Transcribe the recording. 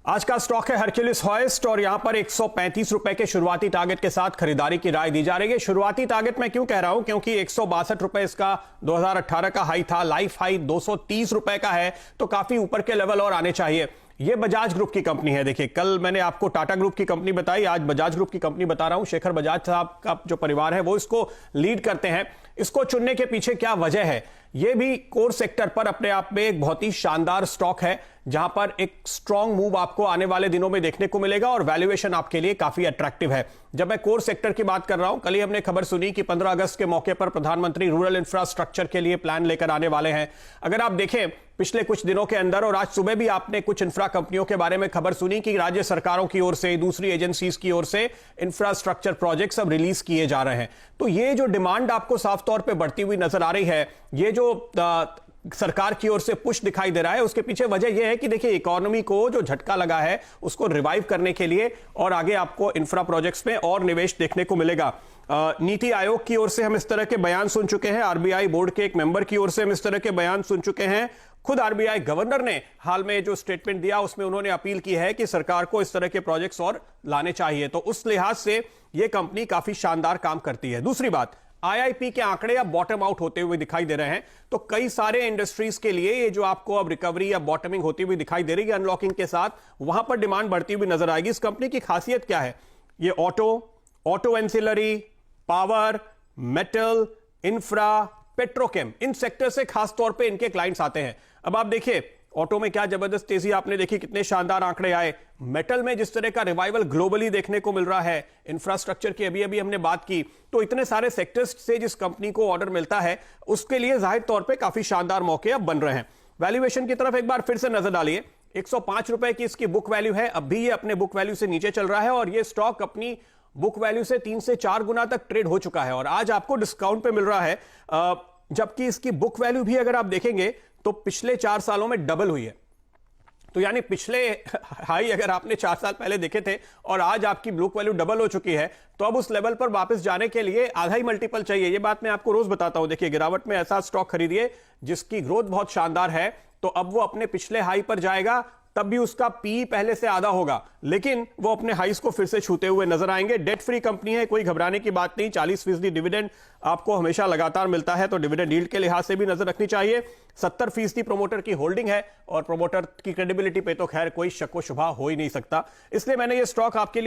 आज का स्टॉक है हरक्यूलिस हॉइस्ट और यहां पर 135 रुपए के शुरुआती टारगेट के साथ खरीदारी की राय दी जा रही है। शुरुआती टारगेट मैं क्यों कह रहा हूं, क्योंकि 162 रुपए इसका 2018 का हाई था, लाइफ हाई 230 रुपए का है, तो काफी ऊपर के लेवल और आने चाहिए। ये बजाज ग्रुप की कंपनी है। देखिए, कल मैंने आपको टाटा ग्रुप की कंपनी बताई, आज बजाज ग्रुप की कंपनी बता रहा हूं। शेखर बजाज साहब का जो परिवार है वो इसको लीड करते हैं। इसको चुनने के पीछे क्या वजह है? ये भी कोर सेक्टर पर अपने आप में एक बहुत ही शानदार स्टॉक है, जहां पर एक स्ट्रांग मूव आपको आने वाले दिनों में देखने को मिलेगा और वैल्यूएशन आपके लिए काफी अट्रैक्टिव है। जब मैं कोर सेक्टर की बात कर रहा हूं, कल ही हमने खबर सुनी कि 15 अगस्त के मौके पर प्रधानमंत्री रूरल इंफ्रास्ट्रक्चर के लिए प्लान लेकर आने वाले हैं। अगर आप देखें पिछले कुछ दिनों के अंदर, और आज सुबह भी आपने कुछ इंफ्रा कंपनियों के बारे में खबर सुनी कि राज्य सरकारों की ओर से, दूसरी एजेंसीज की ओर से इंफ्रास्ट्रक्चर प्रोजेक्ट्स अब रिलीज किए जा रहे हैं। तो ये जो डिमांड आपको साफ तौर पे बढ़ती हुई नजर आ रही है, ये जो सरकार की ओर से पुश दिखाई दे रहा है, उसके पीछे वजह यह है कि देखिए, इकोनॉमी को जो झटका लगा है उसको रिवाइव करने के लिए और आगे आपको इंफ्रा प्रोजेक्ट्स में और निवेश देखने को मिलेगा। नीति आयोग की ओर से हम इस तरह के बयान सुन चुके हैं, आरबीआई बोर्ड के एक मेंबर की ओर से हम इस तरह के बयान सुन चुके हैं। खुद आरबीआई गवर्नर ने हाल में जो स्टेटमेंट दिया उसमें उन्होंने अपील की है कि सरकार को इस तरह के प्रोजेक्ट्स और लाने चाहिए। तो उस लिहाज से यह कंपनी काफी शानदार काम करती है। दूसरी बात, आईआईपी के आंकड़े अब बॉटम आउट होते हुए दिखाई दे रहे हैं, तो कई सारे इंडस्ट्रीज के लिए ये जो आपको अब रिकवरी या बॉटमिंग होती हुई दिखाई दे रही है अनलॉकिंग के साथ, वहां पर डिमांड बढ़ती हुई नजर आएगी। इस कंपनी की खासियत क्या है? ये auto ancillary, power, metal, infra, petrochem, इन सेक्टर से खास तौर पे इनके क्लाइंट्स आते हैं। अब आप देखिए, ऑटो में क्या जबरदस्त तेजी आपने देखी, कितने शानदार आंकड़े आए। मेटल में जिस तरह का रिवाइवल ग्लोबली देखने को मिल रहा है, इंफ्रास्ट्रक्चर की अभी हमने बात की, तो इतने सारे सेक्टर्स से जिस कंपनी को ऑर्डर मिलता है उसके लिए जाहिर तौर पे काफी शानदार मौके अब बन रहे हैं। वैल्यूएशन की तरफ एक बार फिर से नजर डालिए। 105 रुपए की इसकी बुक वैल्यू है, अब भी ये अपने बुक वैल्यू से नीचे चल रहा है और ये स्टॉक अपनी बुक वैल्यू से 3 से 4 गुना तक ट्रेड हो चुका है और आज आपको डिस्काउंट पे मिल रहा है। जबकि इसकी बुक वैल्यू भी अगर आप देखेंगे तो पिछले 4 सालों में डबल हुई है। तो यानी पिछले हाई अगर आपने 4 साल पहले देखे थे और आज आपकी बुक वैल्यू डबल हो चुकी है, तो अब उस लेवल पर वापस जाने के लिए आधा ही मल्टीपल चाहिए। ये बात मैं आपको रोज बताता हूं। देखिए, गिरावट में ऐसा स्टॉक खरीदिए जिसकी ग्रोथ बहुत शानदार है, तो अब वो अपने पिछले हाई पर जाएगा, तब भी उसका पी पहले से आधा होगा, लेकिन वो अपने हाईस को फिर से छूते हुए नजर आएंगे। डेट फ्री कंपनी है, कोई घबराने की बात नहीं। 40% डिविडेंड आपको हमेशा लगातार मिलता है, तो डिविडेंड यील्ड के लिहाज से भी नजर रखनी चाहिए। 70% प्रोमोटर की होल्डिंग है और प्रोमोटर की क्रेडिबिलिटी पे तो खैर कोई शक व शुबा हो ही नहीं सकता। इसलिए मैंने ये स्टॉक आपके लिए